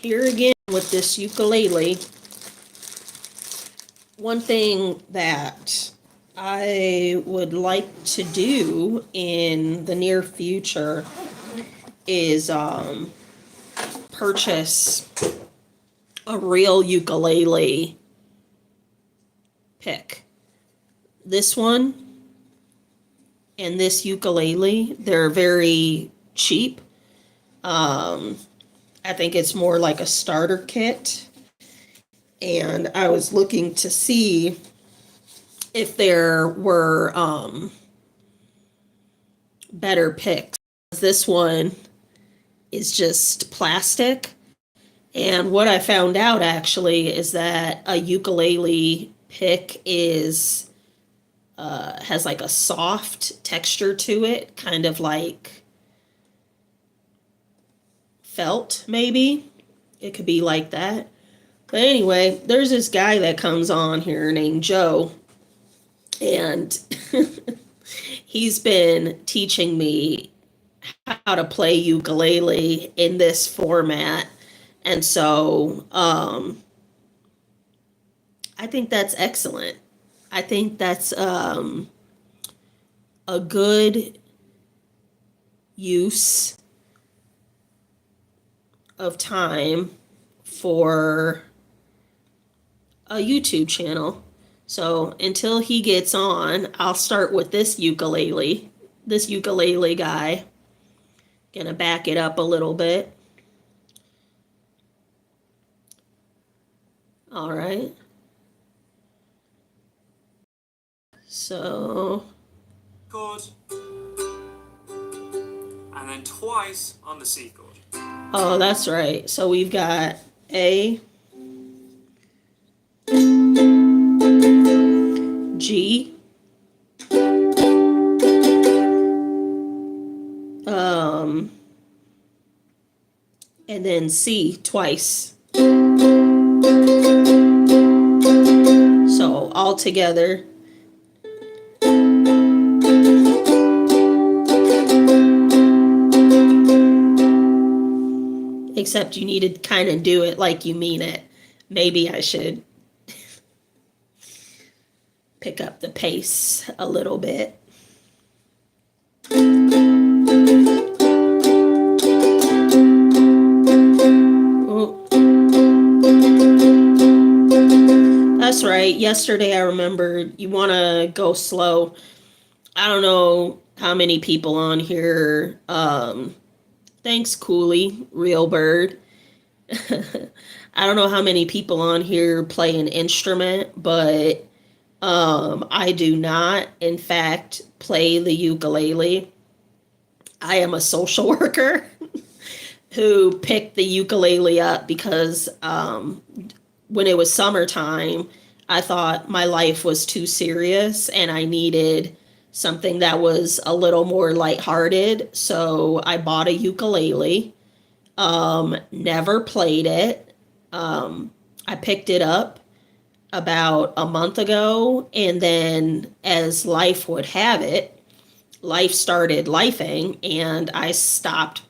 Here again with this ukulele, one thing that I would like to do in the near future is purchase a real ukulele pick. This one and this ukulele, they're very cheap. I think it's more like a starter kit. And I was looking to see if there were better picks. This one is just plastic. And what I found out actually is that a ukulele pick is has like a soft texture to it, kind of like felt, maybe. It could be like that. But anyway, there's this guy that comes on here named Joe, and he's been teaching me how to play ukulele in this format. And so I think that's excellent. I think that's a good use of time for a YouTube channel. So until he gets on, I'll start with this ukulele guy. Gonna back it up a little bit. All right. So. Chord. And then twice on the C chord. Oh, that's right. So we've got A, G, and then C twice. So all together. Except you need to kind of do it like you mean it. Maybe I should pick up the pace a little bit. Oh. That's right. Yesterday I remembered you want to go slow. I don't know how many people on here. Thanks, Cooley, Real Bird. I don't know how many people on here play an instrument, but I do not, in fact, play the ukulele. I am a social worker who picked the ukulele up because when it was summertime, I thought my life was too serious and I needed something that was a little more lighthearted. So I bought a ukulele. Never played it. I picked it up about a month ago, and then as life would have it, life started lifing and I stopped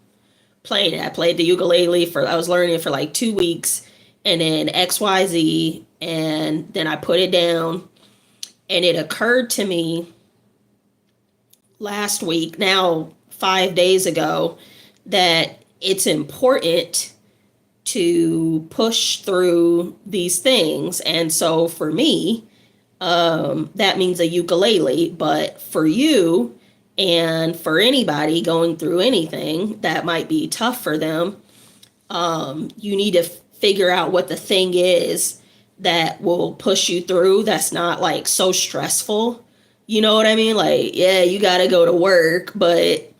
playing it. I played the ukulele I was learning it for like 2 weeks, and then XYZ, and then I put it down. And it occurred to me last week, now 5 days ago, that it's important to push through these things. And so for me, that means a ukulele. But for you and for anybody going through anything that might be tough for them, you need to figure out what the thing is that will push you through, that's not like so stressful. You know what I mean? Like, yeah, you got to go to work, but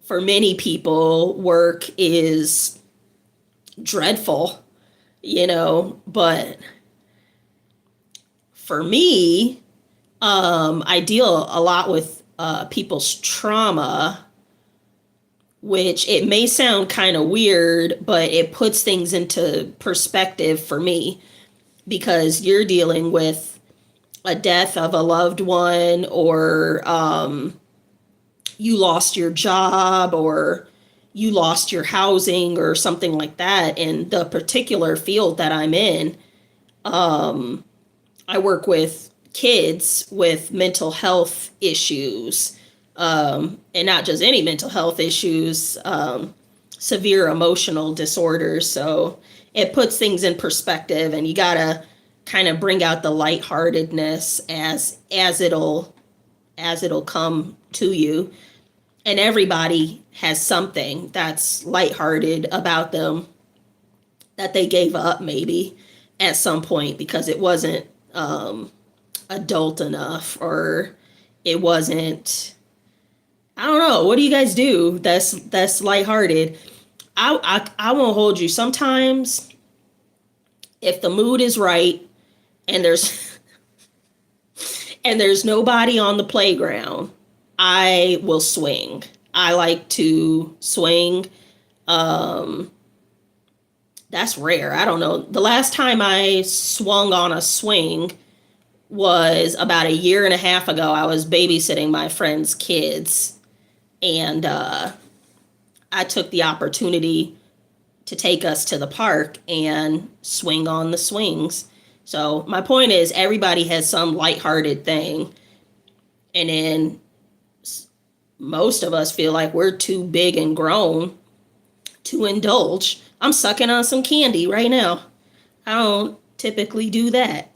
for many people, work is dreadful, but for me, I deal a lot with people's trauma, which it may sound kind of weird, but it puts things into perspective for me, because you're dealing with a death of a loved one, or you lost your job, or you lost your housing or something like that. In the particular field that I'm in, I work with kids with mental health issues, and not just any mental health issues, severe emotional disorders. So it puts things in perspective, and you gotta kind of bring out the lightheartedness as it'll come to you. And everybody has something that's lighthearted about them that they gave up maybe at some point because it wasn't adult enough, or it wasn't, I don't know. What do you guys do that's lighthearted? I won't hold you. Sometimes if the mood is right and there's and there's nobody on the playground, I will swing. I like to swing. That's rare. I don't know. The last time I swung on a swing was about a year and a half ago. I was babysitting my friend's kids, and I took the opportunity to take us to the park and swing on the swings. So my point is, everybody has some lighthearted thing, and then most of us feel like we're too big and grown to indulge. I'm sucking on some candy right now. I don't typically do that.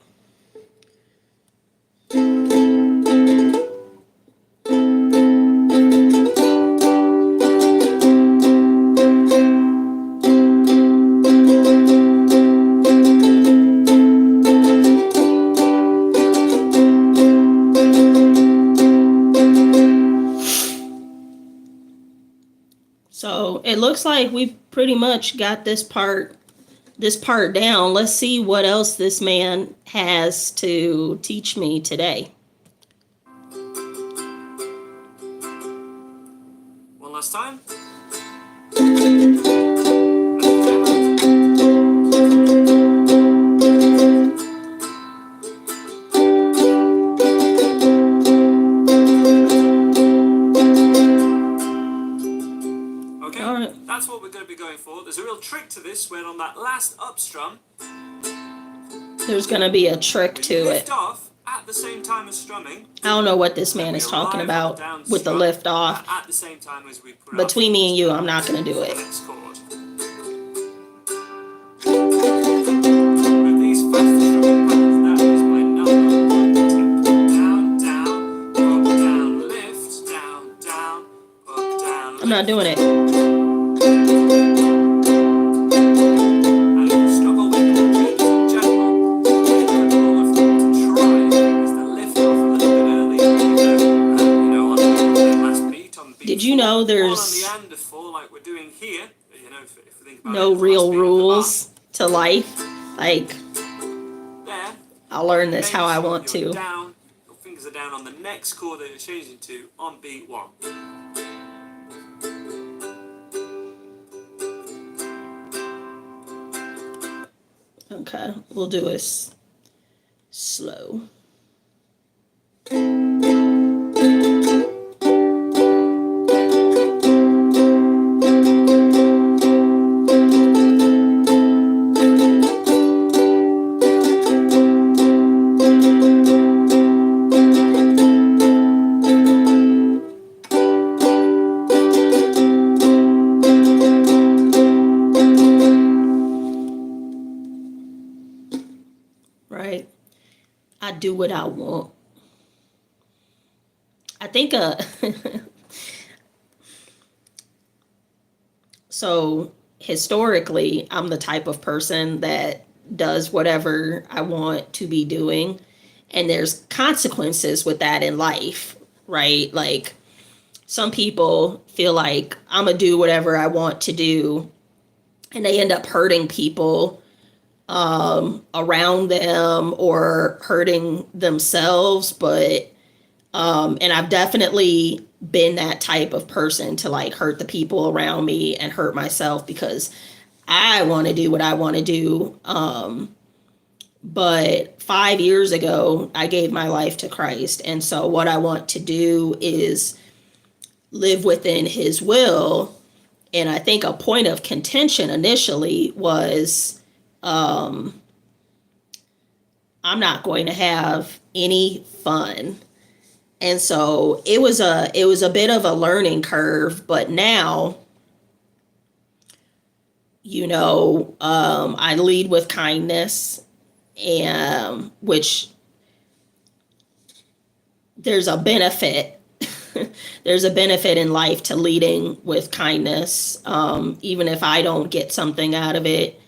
So it looks like we've pretty much got this part down. Let's see what else this man has to teach me today. One last time. That's what we're going to be going for. There's a real trick to this when on that last up strum, there's going to be a trick to it. Lift off at the same time as strumming. I don't know what this man is talking about with the lift off. At the same time as we put Between me and you, I'm not going to do it. Next chord. With these fast strumming patterns, that is my number one tip. Down, down, up, down, lift, down, down, up, down, lift. I'm not doing it. Did you know there's no real rules to life? Like, I'll learn this how I want to. Down, your fingers are down on the next chord that you're changing to on beat 1. Okay, we'll do it slow. Right? I do what I want. I think so historically, I'm the type of person that does whatever I want to be doing, and there's consequences with that in life, right? Like, some people feel like I'm gonna do whatever I want to do, and they end up hurting people around them or hurting themselves. But and I've definitely been that type of person to like hurt the people around me and hurt myself because I want to do what I want to do. But 5 years ago, I gave my life to Christ. And so what I want to do is live within his will And I think a point of contention initially was, I'm not going to have any fun. And so it was a bit of a learning curve, but now, I lead with kindness, and which there's a benefit. There's a benefit in life to leading with kindness, even if I don't get something out of it.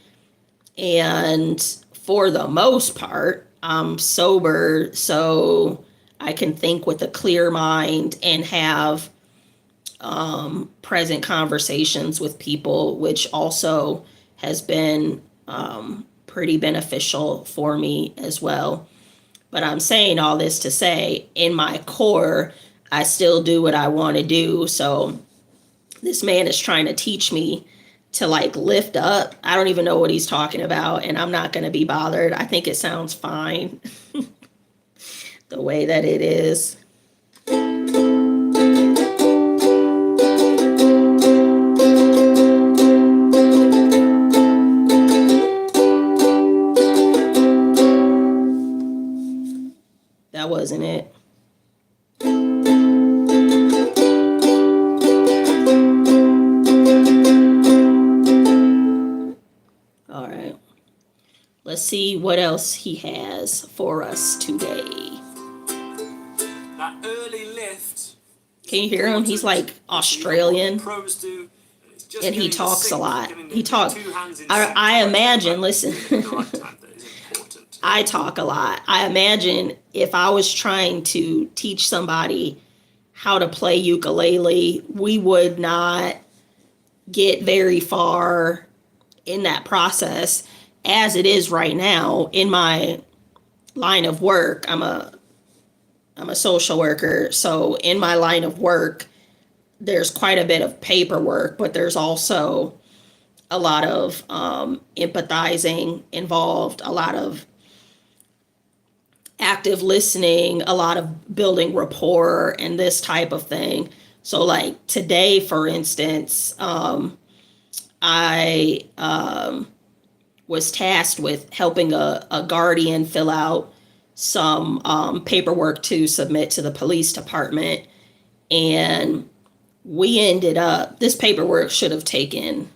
And for the most part, I'm sober, so I can think with a clear mind and have present conversations with people, which also has been pretty beneficial for me as well. But I'm saying all this to say, in my core, I still do what I want to do. So this man is trying to teach me to like lift up. I don't even know what he's talking about, and I'm not going to be bothered. I think it sounds fine the way that it is. That wasn't it. All right. Let's see what else he has for us today. That early lift. Can you hear him? He's like Australian. Pros do. And he talks a lot. I imagine, listen, I talk a lot. I imagine if I was trying to teach somebody how to play ukulele, we would not get very far in that process as it is right now in my line of work. I'm a social worker. So in my line of work, there's quite a bit of paperwork, but there's also a lot of empathizing involved, a lot of active listening, a lot of building rapport and this type of thing. So like today, for instance, I was tasked with helping a guardian fill out some paperwork to submit to the police department. And we ended up, this paperwork should have taken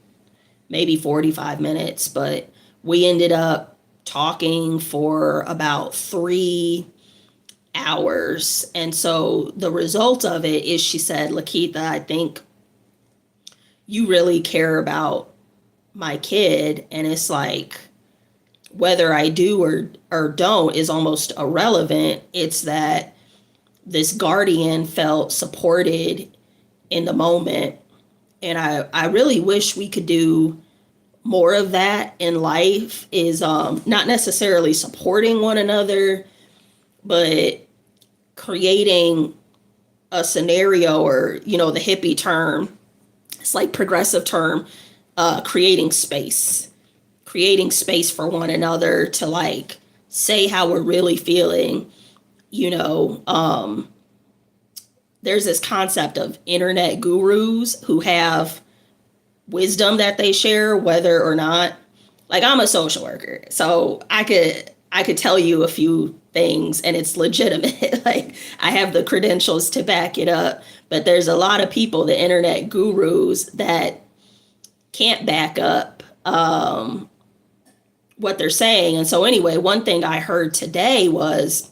maybe 45 minutes, but we ended up talking for about 3 hours. And so the result of it is she said, Lakeitha, I think you really care about my kid. And it's like, whether I do or don't is almost irrelevant. It's that this guardian felt supported in the moment. And I really wish we could do more of that in life, is not necessarily supporting one another, but creating a scenario, or, the hippie term, it's like progressive term, creating space for one another to like say how we're really feeling. There's this concept of internet gurus who have wisdom that they share, whether or not, like, I'm a social worker, so I could tell you a few things and it's legitimate. Like, I have the credentials to back it up, but there's a lot of people, the internet gurus, that can't back up what they're saying. And so anyway, one thing I heard today was,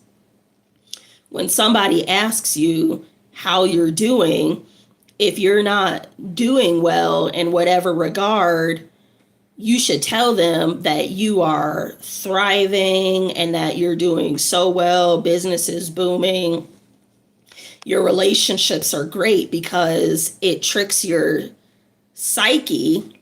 when somebody asks you how you're doing, if you're not doing well in whatever regard, you should tell them that you are thriving and that you're doing so well, business is booming, your relationships are great, because it tricks your psyche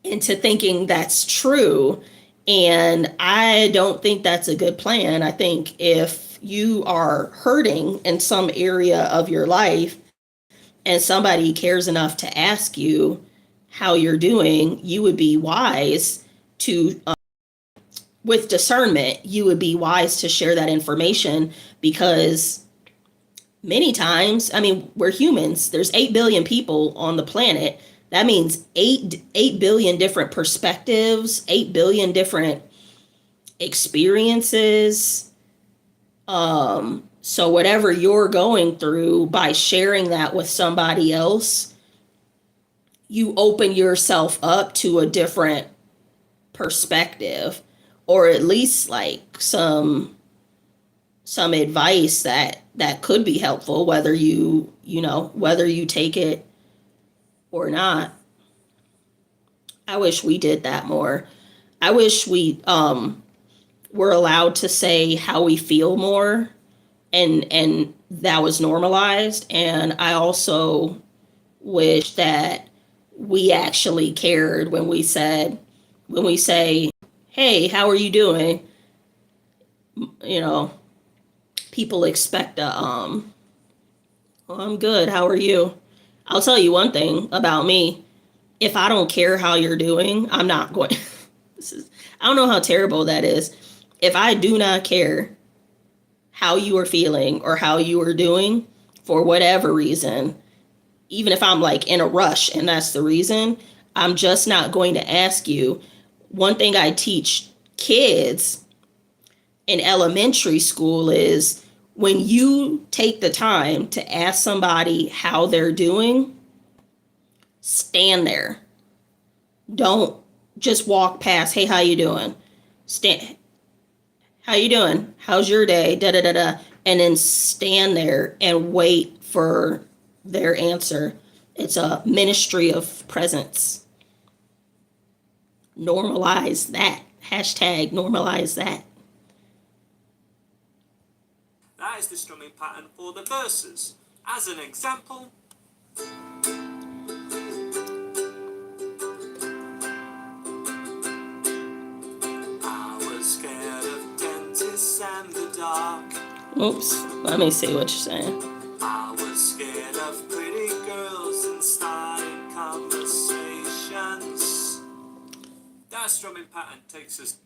into thinking that's true. And I don't think that's a good plan. I think if you are hurting in some area of your life and somebody cares enough to ask you how you're doing, you would be wise to, with discernment, you would be wise to share that information, because many times, we're humans. There's 8 billion people on the planet. That means 8 billion different perspectives, 8 billion different experiences. So whatever you're going through, by sharing that with somebody else, you open yourself up to a different perspective, or at least like some advice that could be helpful, whether whether you take it or not. I wish we did that more. I wish we were allowed to say how we feel more, and that was normalized. And I also wish that we actually cared when we say, hey, how are you doing? People expect well, I'm good, how are you? I'll tell you one thing about me. If I don't care how you're doing, I'm not going. I don't know how terrible that is. If I do not care how you are feeling or how you are doing, for whatever reason, even if I'm like in a rush and that's the reason, I'm just not going to ask you. One thing I teach kids in elementary school is, when you take the time to ask somebody how they're doing, stand there. Don't just walk past, hey, how you doing? Stand, how you doing? How's your day? Da da da da. And then stand there and wait for their answer. It's a ministry of presence. Normalize that. Hashtag normalize that. That is the strumming pattern for the verses. As an example, I was scared of dentists and the dark. Oops, let me see what you're saying. I was scared of pretty girls and starting conversations. That strumming pattern takes us.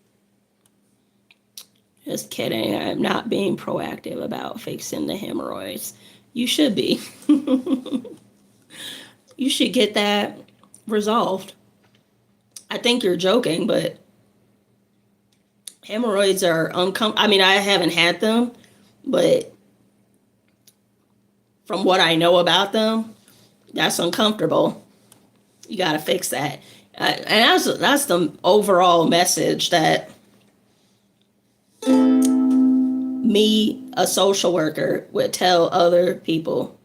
Just kidding. I'm not being proactive about fixing the hemorrhoids. You should be. You should get that resolved. I think you're joking, but hemorrhoids are uncomfortable. I mean, I haven't had them, but from what I know about them, that's uncomfortable. You got to fix that. And that's the overall message that me, a social worker, would tell other people.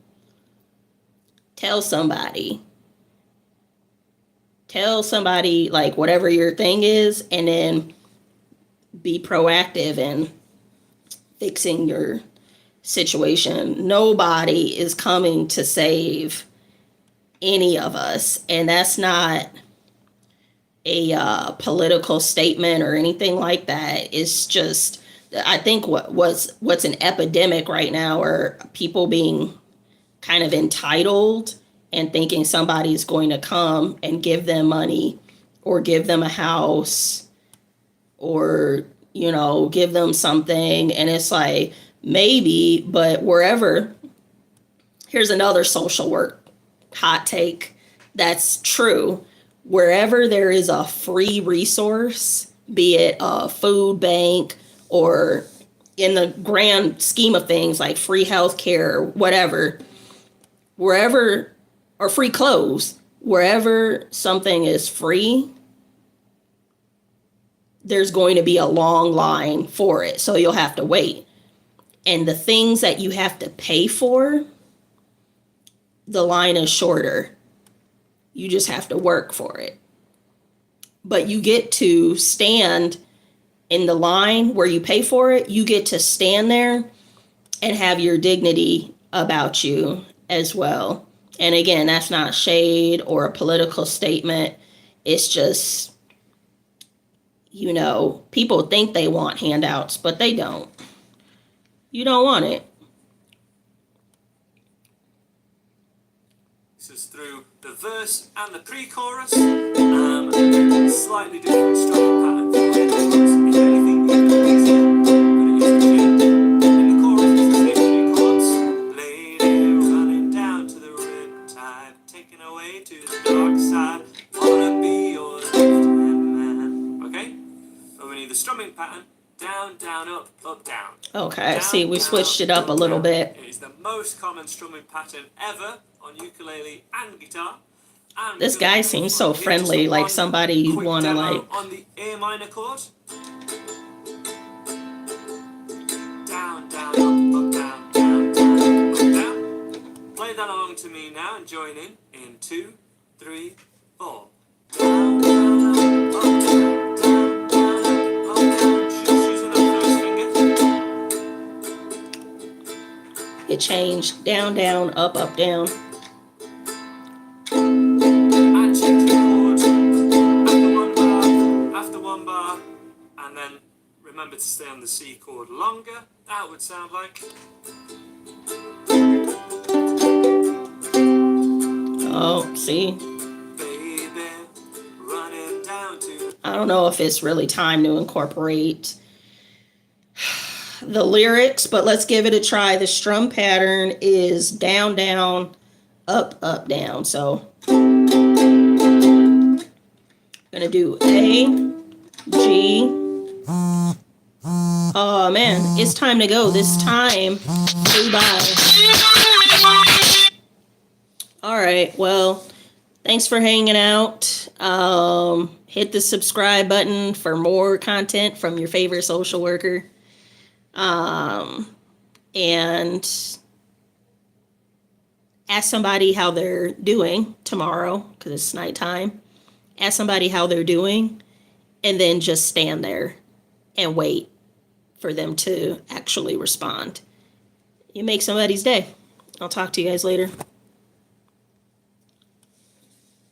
Tell somebody like whatever your thing is, and then be proactive in fixing your situation. Nobody is coming to save any of us, and that's not a political statement or anything like that. It's just, I think what's an epidemic right now are people being kind of entitled and thinking somebody's going to come and give them money or give them a house or give them something. And it's like, maybe, but wherever, here's another social work hot take that's true. Wherever there is a free resource, be it a food bank or in the grand scheme of things like free healthcare, whatever, wherever, or free clothes, wherever something is free, there's going to be a long line for it. So you'll have to wait. And the things that you have to pay for, the line is shorter. You just have to work for it. But you get to stand in the line where you pay for it. You get to stand there and have your dignity about you as well. And again, that's not shade or a political statement. It's just, people think they want handouts, but they don't. You don't want it. This is through the verse and the pre-chorus. Slightly different strumming pattern for the chorus. If anything, you can mix it, but it is the G. In the chorus, it's the same chords. Lady running down to the riptide, taken away to the dark side. strumming pattern. Down, down, up, down. Okay, Down, see, we down, switched it up a little down. bit. It is the most common strumming pattern ever on ukulele and guitar. And This guy seems so friendly, like somebody you'd want to like. On the A minor chord. Down, down, up, down, down, down, up, down. Play that along to me now and join in 2, 3, 4. Down, down, up, down, down, down, up, down. Just using that first finger. It changed. Down, down, up, down. And change the chord after one bar, and then remember to stay on the C chord longer. That would sound like. Oh, see? Baby, running down to. I don't know if it's really time to incorporate the lyrics, but let's give it a try. The strum pattern is down, down, up, down. So I'm gonna do A, G. Oh man, it's time to go. This time flew by. All right, well, thanks for hanging out. Hit the subscribe button for more content from your favorite social worker. And ask somebody how they're doing tomorrow, because it's nighttime. Ask somebody how they're doing, and then just stand there and wait for them to actually respond. You make somebody's day. I'll talk to you guys later.